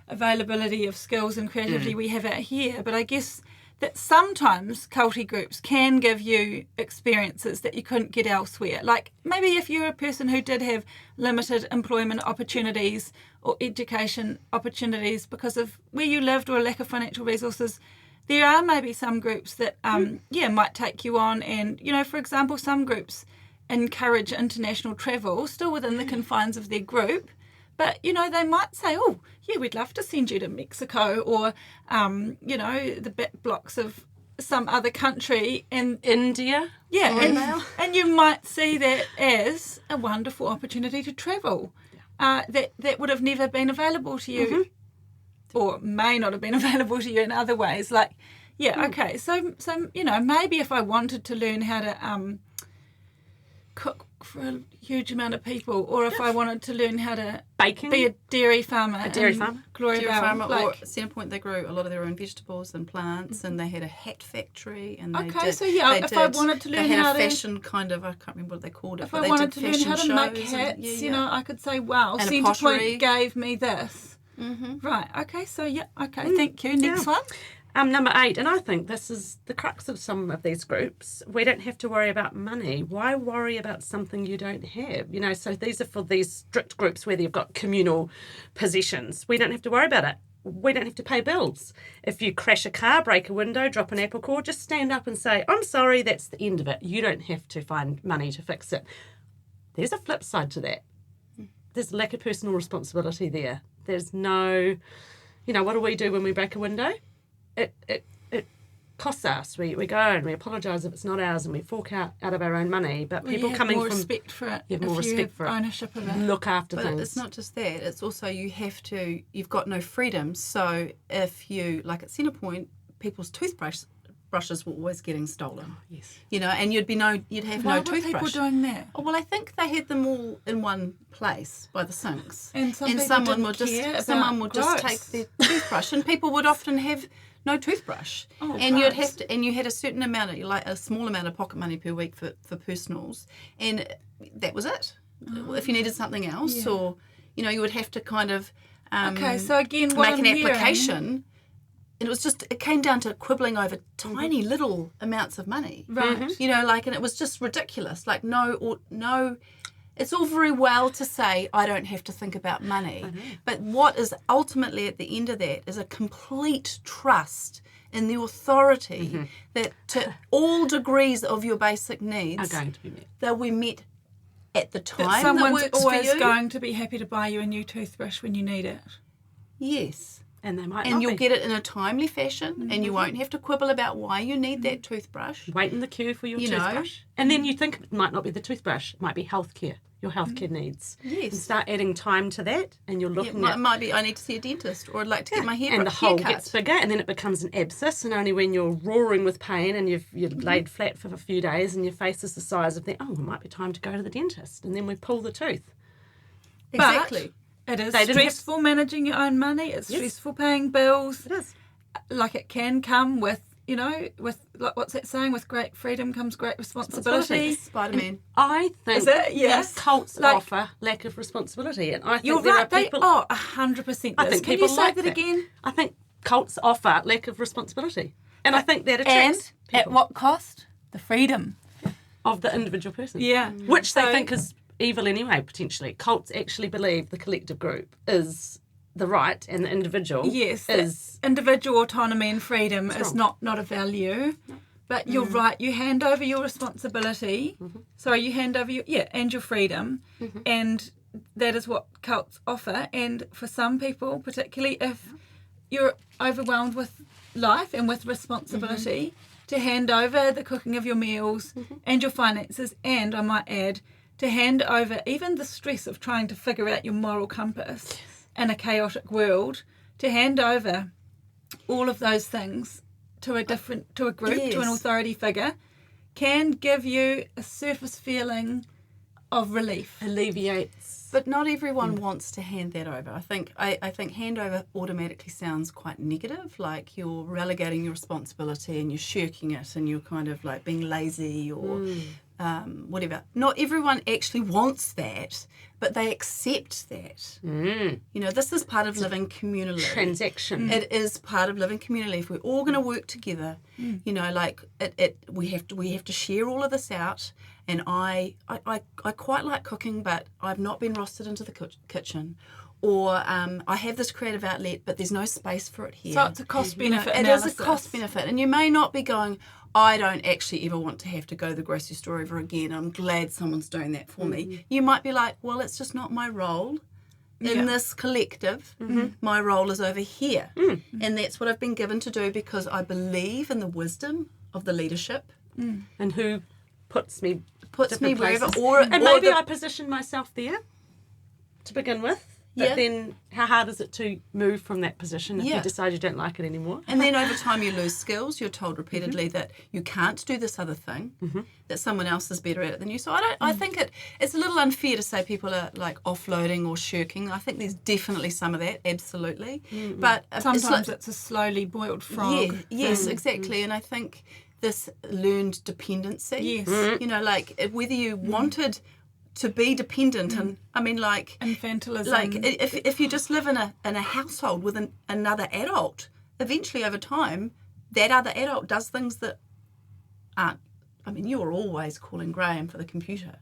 availability of skills and creativity we have out here, but I guess that sometimes culty groups can give you experiences that you couldn't get elsewhere. Like maybe if you're a person who did have limited employment opportunities or education opportunities because of where you lived or a lack of financial resources, there are maybe some groups that, might take you on and, for example, some groups encourage international travel still within the confines of their group. But, they might say, oh, yeah, we'd love to send you to Mexico or, the back blocks of some other country. And India. Yeah, and you might see that as a wonderful opportunity to travel that would have never been available to you or may not have been available to you in other ways. Like, okay, so maybe if I wanted to learn how to cook for a huge amount of people, or if I wanted to learn how to be a dairy farmer. Gloriavale, or Centrepoint, they grew a lot of their own vegetables and plants, and they had a hat factory. And if I wanted to learn how to fashion kind of, I can't remember what they called it. If I wanted to learn how to make hats, I could say, wow, Centrepoint gave me this. Right. Okay. So thank you. Next one. Number 8, and I think this is the crux of some of these groups. We don't have to worry about money. Why worry about something you don't have? So these are for these strict groups where you've got communal possessions. We don't have to worry about it. We don't have to pay bills. If you crash a car, break a window, drop an apple core, just stand up and say, I'm sorry, that's the end of it. You don't have to find money to fix it. There's a flip side to that. There's a lack of personal responsibility there. There's no, what do we do when we break a window? It costs us. We go and we apologise if it's not ours, and we fork out of our own money. But people coming from respect for it. You have more respect for it. Ownership of it. Look after but things. It's not just that. It's also you've got no freedom. So if you, like at Centrepoint, people's toothbrushes were always getting stolen. Oh, yes. And you'd have no toothbrush. Why were people doing that? Oh, well, I think they had them all in one place by the sinks. And someone would just take their toothbrush, and people would often have no toothbrush, and you had a certain amount of, like a small amount of pocket money per week for personals, and that was it. If you needed something else, or you would have to kind of so again, make an application. And it came down to quibbling over tiny little amounts of money, right? And it was just ridiculous. Like no. It's all very well to say, I don't have to think about money. But what is ultimately at the end of that is a complete trust in the authority that to all degrees of your basic needs are going to be met. They'll be met at the time that someone's that works always for you. Going to be happy to buy you a new toothbrush when you need it. Yes. And they might and you'll get it in a timely fashion, and you won't have to quibble about why you need that toothbrush. Wait in the queue for your toothbrush. And then you think it might not be the toothbrush, it might be healthcare, your healthcare needs. Yes. And start adding time to that, and you're looking at... It might be, I need to see a dentist, or I'd like to get my hair cut. And the hole gets bigger, and then it becomes an abscess, and only when you're roaring with pain and you've laid flat for a few days and your face is the size of it might be time to go to the dentist, and then we pull the tooth. Exactly. It is stressful managing your own money. It's stressful paying bills. It is. Like it can come with, with like what's that saying? With great freedom comes great responsibility. Spider-Man. I think cults offer lack of responsibility, and I think you're right. People, 100%. I think can people you say that again? I think cults offer lack of responsibility, and I think that attracts people. At what cost? The freedom of the individual person. Yeah, which they think is evil anyway, potentially. Cults actually believe the collective group is the right and the individual is... individual autonomy and freedom is not a value. No. But you're right, you hand over your responsibility. So you hand over and your freedom. And that is what cults offer. And for some people, particularly if you're overwhelmed with life and with responsibility, to hand over the cooking of your meals and your finances, and I might add, to hand over even the stress of trying to figure out your moral compass in a chaotic world, to hand over all of those things to a group, to an authority figure, can give you a surface feeling of relief. Alleviates. But not everyone wants to hand that over. I think handover automatically sounds quite negative, like you're relegating your responsibility and you're shirking it and you're kind of like being lazy or whatever. Not everyone actually wants that, but they accept that. This is part of living communally. Transaction. It is part of living communally. If we're all going to work together, we have to share all of this out. And I quite like cooking, but I've not been rostered into the kitchen. or I have this creative outlet, but there's no space for it here. So it's a cost-benefit It analysis. is a cost-benefit. And you may not be going, I don't actually ever want to have to go to the grocery store ever again. I'm glad someone's doing that for me. You might be like, well, it's just not my role in this collective. My role is over here. And that's what I've been given to do because I believe in the wisdom of the leadership. And who puts me wherever. And maybe I position myself there to begin with. But then how hard is it to move from that position if you decide you don't like it anymore? And then over time you lose skills. You're told repeatedly that you can't do this other thing, that someone else is better at it than you. So I think it's a little unfair to say people are like offloading or shirking. I think there's definitely some of that, absolutely. But sometimes it's a slowly boiled frog. Yeah, yes, exactly. And I think this learned dependency, you know, like whether you wanted to be dependent, and I mean, like infantilism. Like if you just live in a household with another adult, eventually over time, that other adult does things that aren't. I mean, you were always calling Graham for the computer.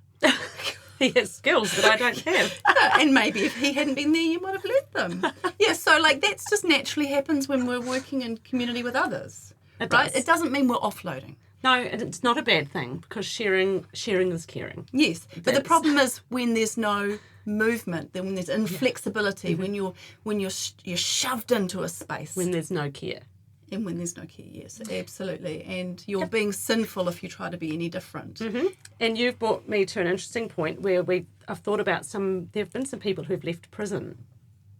He has skills that I don't have. And maybe if he hadn't been there, you might have learnt them. Yeah, so like that's just naturally happens when we're working in community with others. It right? does. It doesn't mean we're offloading. No, it's not a bad thing because sharing is caring. Yes, but the problem is when there's no movement, then when there's inflexibility, when you're shoved into a space, When there's no care. and when there's no care. Yes, absolutely, and you're being sinful if you try to be any different. And you've brought me to an interesting point where I've thought about there have been some people who've left prison.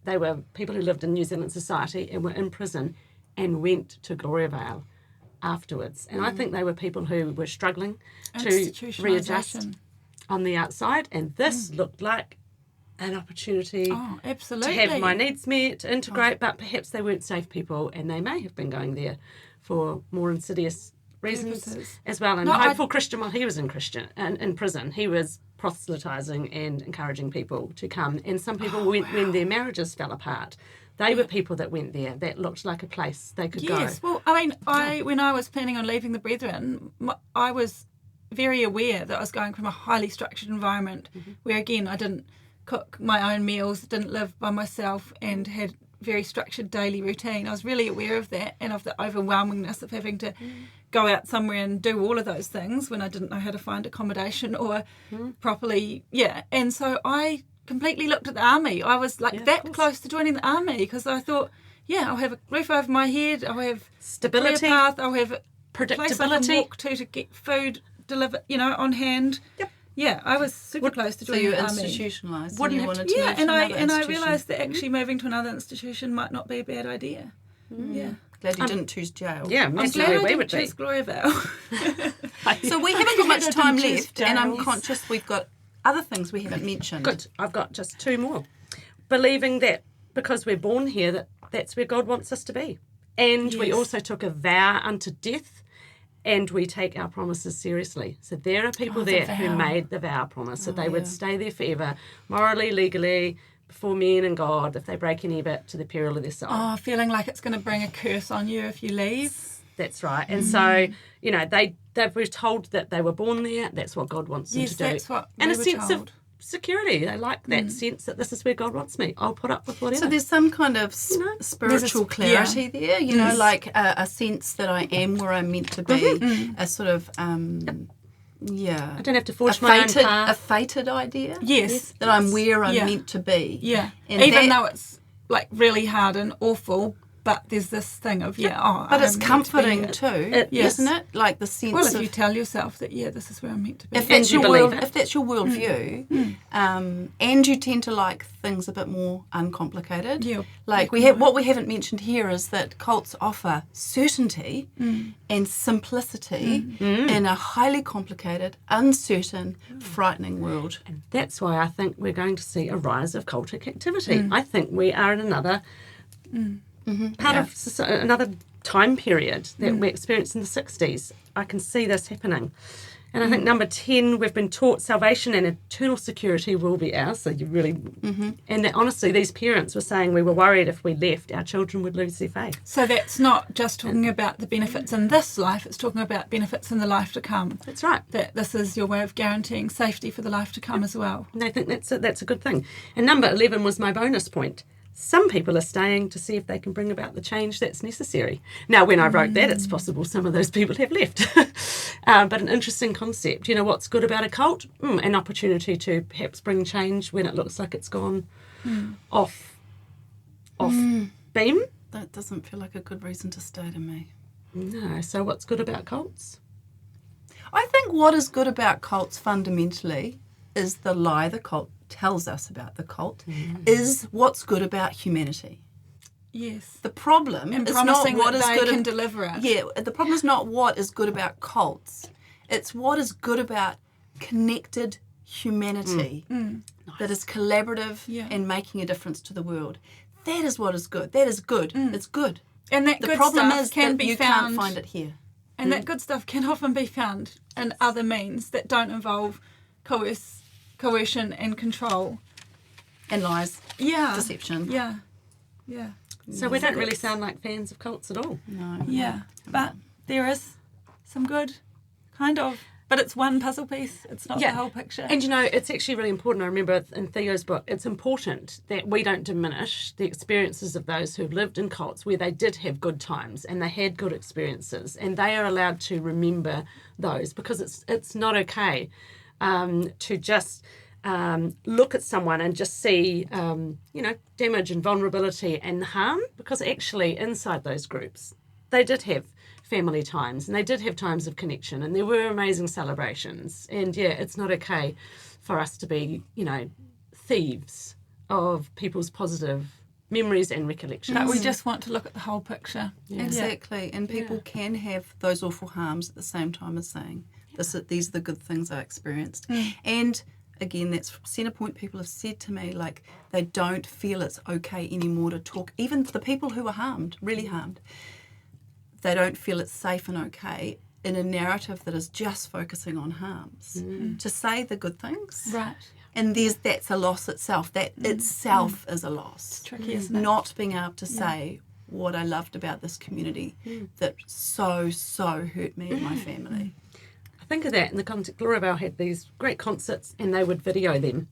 They were people who lived in New Zealand society and were in prison and went to Gloriavale afterwards. And I think they were people who were struggling to readjust on the outside. And this looked like an opportunity absolutely. to have my needs met, to integrate, but perhaps they weren't safe people and they may have been going there for more insidious reasons as well. And hopeful Christian, while he was in prison, he was proselytising and encouraging people to come. And some people went when their marriages fell apart. They were people that went there that looked like a place they could go. Yes, well, I mean, when I was planning on leaving the Brethren, I was very aware that I was going from a highly structured environment where, again, I didn't cook my own meals, didn't live by myself and had very structured daily routine. I was really aware of that and of the overwhelmingness of having to go out somewhere and do all of those things when I didn't know how to find accommodation or properly, And so I completely looked at the army. I was like close to joining the army because I thought, I'll have a roof over my head, I'll have stability, a path, I'll have a predictability, place I can walk to get food delivered, on hand. Yep. Yeah, I was super close to joining the army. So you institutionalised. Wouldn't and you have wanted to move to another and I institution. realised that actually moving to another institution might not be a bad idea. Yeah. Glad you didn't choose jail. Yeah, I'm imagine glad where I we didn't would be. choose Gloriavale. So we haven't got much time choose left, and I'm jails. conscious we've got other things we haven't mentioned. Good. I've got just two more. Believing that because we're born here, that's where God wants us to be. And we also took a vow unto death, and we take our promises seriously. So there are people there who made the vow promise that they would stay there forever, morally, legally, before men and God, if they break any of it, to the peril of their soul. Feeling like it's going to bring a curse on you if you leave. That's right. And so, they were told that they were born there. That's what God wants them to do. That's what and we a were sense told. of security. They like that sense that this is where God wants me. I'll put up with whatever. So there's some kind of spiritual clarity there, like a sense that I am where I'm meant to be, a sort of, I don't have to forge my own path. A fated idea. Yes. That I'm where I'm meant to be. Yeah. And even though it's like really hard and awful, but there's this thing of, but it's comforting too, isn't it? Like the sense Well, if you tell yourself that, this is where I'm meant to be. if that's your worldview, and you tend to like things a bit more uncomplicated. Yeah. Like what we haven't mentioned here is that cults offer certainty and simplicity in a highly complicated, uncertain, frightening world. And that's why I think we're going to see a rise of cultic activity. I think we are in another part of another time period that we experienced in the 60s. I can see this happening. And I think number 10, we've been taught salvation and eternal security will be ours. So you really, and that, honestly, these parents were saying we were worried if we left, our children would lose their faith. So that's not just talking about the benefits in this life, it's talking about benefits in the life to come. That's right. That this is your way of guaranteeing safety for the life to come as well. And I think that's a good thing. And number 11 was my bonus point. Some people are staying to see if they can bring about the change that's necessary. Now, when I wrote that, it's possible some of those people have left. But an interesting concept. You know, what's good about a cult? An opportunity to perhaps bring change when it looks like it's gone off beam. That doesn't feel like a good reason to stay to me. No. So what's good about cults? I think what is good about cults fundamentally is the lie the cult tells us about the cult is what's good about humanity. Yes. The problem And is promising not what that is they good can deliver it. Yeah, the problem is not what is good about cults. It's what is good about connected humanity that is collaborative and making a difference to the world. That is what is good. That is good. It's good. And that The good problem stuff is can that be you found, can't find it here. and that good stuff can often be found in other means that don't involve coercion and control. And lies, Yeah. deception. Yeah. Yeah. So we don't really sound like fans of cults at all. No. Yeah. But there is some good, kind of. But it's one puzzle piece. It's not the whole picture. And, you know, it's actually really important. I remember in Theo's book, it's important that we don't diminish the experiences of those who've lived in cults where they did have good times and they had good experiences, and they are allowed to remember those, because it's not okay to just look at someone and just see, damage and vulnerability and harm, because actually inside those groups, they did have family times and they did have times of connection and there were amazing celebrations. And it's not okay for us to be, thieves of people's positive memories and recollections. But we just want to look at the whole picture. Yeah. Exactly. And people can have those awful harms at the same time as saying, these are the good things I experienced. And again, that's Centrepoint. People have said to me, like, they don't feel it's okay anymore to talk. Even the people who were harmed, really harmed, they don't feel it's safe and okay in a narrative that is just focusing on harms to say the good things. Right. And that's a loss itself. That itself is a loss. It's tricky, isn't it? Not being able to say what I loved about this community that so hurt me and my family. I think of that in the context. Gloriavale had these great concerts and they would video them.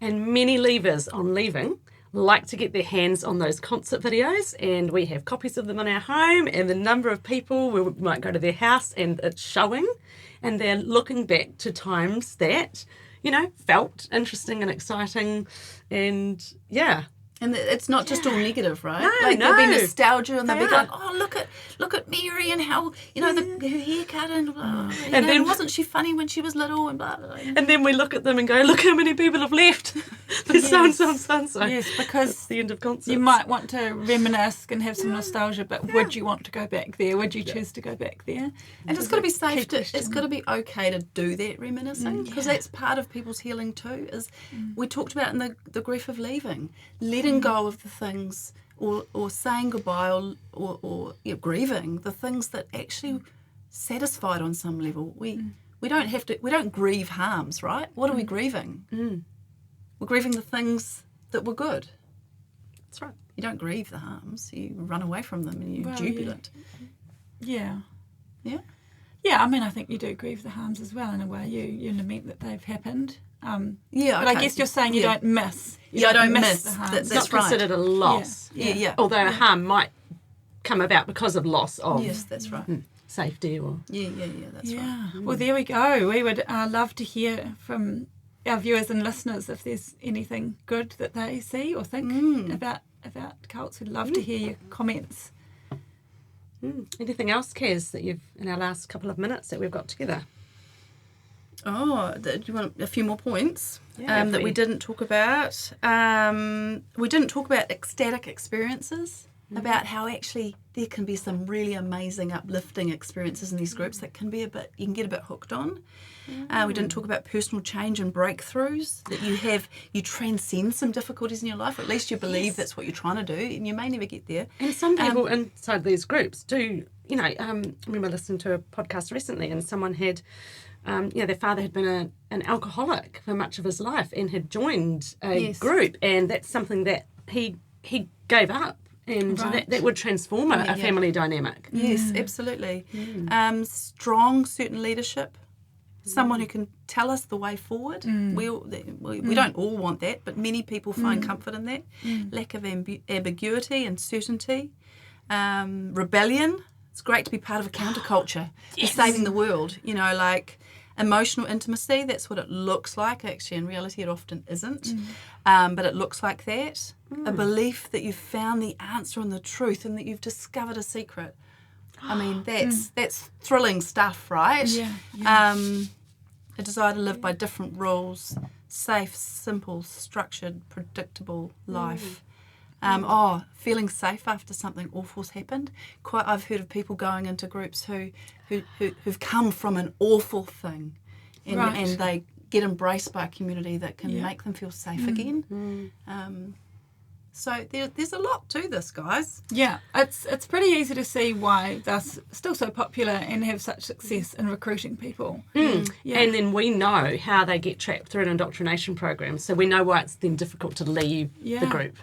And many leavers on leaving like to get their hands on those concert videos, and we have copies of them in our home, and the number of people, we might go to their house and it's showing, and they're looking back to times that, felt interesting and exciting, and And it's not just all negative, right? No, There'll be nostalgia, and they'll be are. like, "Oh, look at Mary and how her haircut and blah, And then wasn't she funny when she was little and blah blah." And then we look at them and go, "Look how many people have left." There's so and so and so and so. Yes, because it's the end of concerts. you might want to reminisce and have some nostalgia, but would you want to go back there? Would you choose to go back there? And it's got to be safe. It's got to be okay to do that reminiscing, because that's part of people's healing too. Is we talked about in the grief of leaving, letting go of the things, or saying goodbye, or grieving the things that actually satisfied on some level. We don't grieve harms, right? What are we grieving? We're grieving the things that were good. That's right. You don't grieve the harms. You run away from them and you're jubilant. Yeah. Yeah. Yeah, I mean, I think you do grieve the harms as well in a way. You lament that they've happened. But I guess you're saying you don't miss. I don't miss. the harms. It's not considered a loss. Yeah. Although harm might come about because of loss of Yes, that's right. safety or... Yeah, that's right. Well, there we go. We would love to hear from our viewers and listeners if there's anything good that they see or think about cults. We'd love to hear your comments. Anything else, Kaz, that you've, in our last couple of minutes that we've got together? Oh, do you want a few more points Yeah, that we didn't talk about? We didn't talk about ecstatic experiences, about how actually there can be some really amazing uplifting experiences in these groups that can be you can get a bit hooked on. We didn't talk about personal change and breakthroughs, that you transcend some difficulties in your life, or at least you believe that's what you're trying to do, and you may never get there. And some people inside these groups do, I remember listening to a podcast recently and someone had their father had been an alcoholic for much of his life and had joined a Yes. group, and that's something that he gave up, and Right. that would transform a Yeah. family dynamic. Yes, absolutely. Strong, certain leadership. Someone who can tell us the way forward. We don't all want that, but many people find comfort in that. Lack of ambiguity and certainty. Rebellion. It's great to be part of a counterculture. You're saving the world. Like emotional intimacy. That's what it looks like. Actually, in reality, it often isn't. But it looks like that. A belief that you've found the answer and the truth, and that you've discovered a secret. I mean, that's thrilling stuff, right? Yeah. A desire to live by different rules, safe, simple, structured, predictable life. Feeling safe after something awful's happened. I've heard of people going into groups who've come from an awful thing, and they get embraced by a community that can make them feel safe again. So there's a lot to this, guys. Yeah, it's pretty easy to see why they're still so popular and have such success in recruiting people. Yeah. And then we know how they get trapped through an indoctrination program, so we know why it's then difficult to leave the group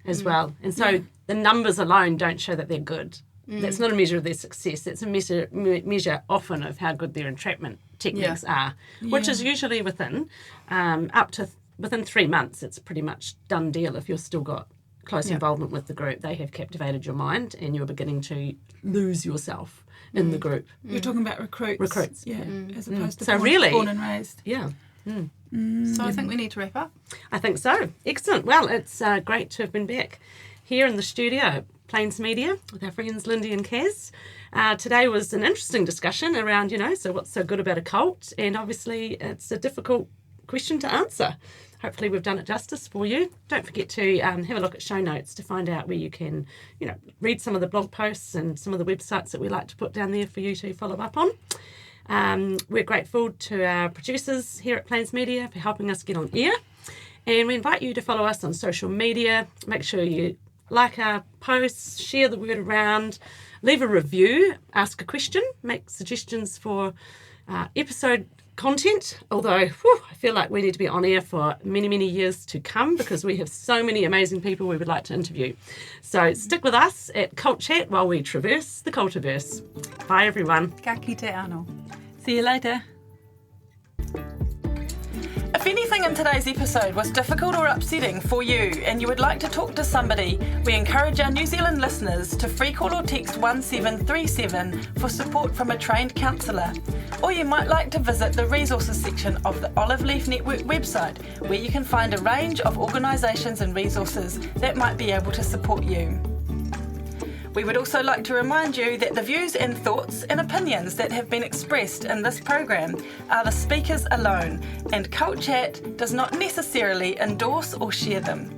as well. And so the numbers alone don't show that they're good. That's not a measure of their success. That's a measure often of how good their entrapment techniques are, which is usually within 3 months. It's pretty much done deal if you've still got close involvement with the group. They have captivated your mind and you're beginning to lose yourself in the group. You're talking about recruits. Yeah, as opposed to born and raised. Yeah. So I think we need to wrap up. I think so. Excellent. Well, it's great to have been back here in the studio, Plains Media, with our friends Lindy and Kaz. Today was an interesting discussion around, so what's so good about a cult? And obviously it's a difficult question to answer. Hopefully we've done it justice for you. Don't forget to have a look at show notes to find out where you can, read some of the blog posts and some of the websites that we like to put down there for you to follow up on. We're grateful to our producers here at Plains Media for helping us get on air. And we invite you to follow us on social media. Make sure you like our posts, share the word around, leave a review, ask a question, make suggestions for episode content, although I feel like we need to be on air for many, many years to come because we have so many amazing people we would like to interview. So stick with us at Cult Chat while we traverse the cultiverse. Bye everyone. Ka kite anō. See you later. If anything in today's episode was difficult or upsetting for you and you would like to talk to somebody, we encourage our New Zealand listeners to free call or text 1737 for support from a trained counsellor. Or you might like to visit the resources section of the Olive Leaf Network website, where you can find a range of organisations and resources that might be able to support you. We would also like to remind you that the views and thoughts and opinions that have been expressed in this program are the speakers alone, and Cult Chat does not necessarily endorse or share them.